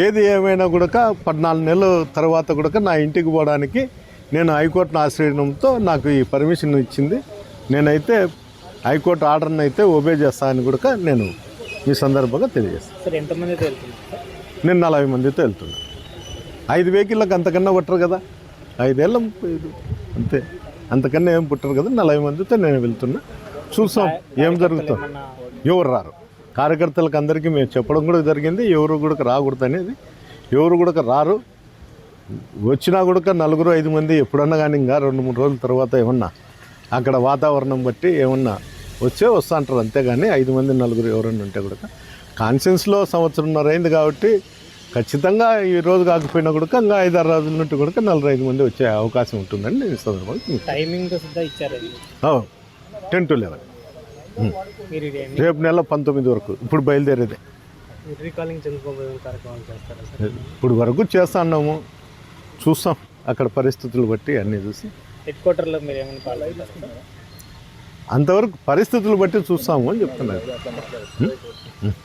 ఏది ఏమైనా కూడా 14 నెలల తర్వాత కూడా నా ఇంటికి పోవడానికి నేను హైకోర్టును ఆశ్రయించడంతో నాకు ఈ పర్మిషన్ ఇచ్చింది. నేనైతే హైకోర్టు ఆర్డర్ని అయితే ఒబే చేస్తానని కూడా నేను ఈ సందర్భంగా తెలియజేస్తాను. సార్ ఎంతమందితో వెళ్తున్నారు? నేను 40 మందితో వెళ్తున్నా. 5 వెహికల్లకు అంతకన్నా పుట్టరు కదా, 5 ఏళ్ళ అంతే, అంతకన్నా ఏం పుట్టరు కదా. 40 మందితో నేను వెళ్తున్నా. చూసాం ఏం జరుగుతుంది. ఎవరు రారు, కార్యకర్తలకు అందరికీ మేము చెప్పడం కూడా జరిగింది, ఎవరు కూడా రాకూడదు అనేది. ఎవరు కూడా రారు, వచ్చినా కూడా 4-5 మంది ఎప్పుడన్నా కానీ ఇంకా 2-3 రోజుల తర్వాత ఏమన్నా అక్కడ వాతావరణం బట్టి ఏమన్నా వస్తా అంటారు, అంతేగాని 5 మంది 4 ఎవరన్నా ఉంటే కూడా కాన్షియన్స్లో 1.5 సంవత్సరం అయింది కాబట్టి ఖచ్చితంగా ఈ రోజు కాకపోయినా కూడా ఇంకా 5-6 రోజుల నుండి కూడా 4-5 మంది వచ్చే అవకాశం ఉంటుందని నేను సందర్భంగా టైమింగ్ ఇచ్చారు. 10 to 11 రేపు నెల 19 వరకు. ఇప్పుడు బయలుదేరేదే. ఇప్పుడు వరకు చేస్తా అన్నాము, చూస్తాం అక్కడ పరిస్థితులు బట్టి అన్నీ చూసి. హెడ్ క్వార్టర్లో మీరు ఏమైనా పాల్గొంటున్నారా? అంతవరకు పరిస్థితులు బట్టి చూస్తాము అని చెప్తున్నారు.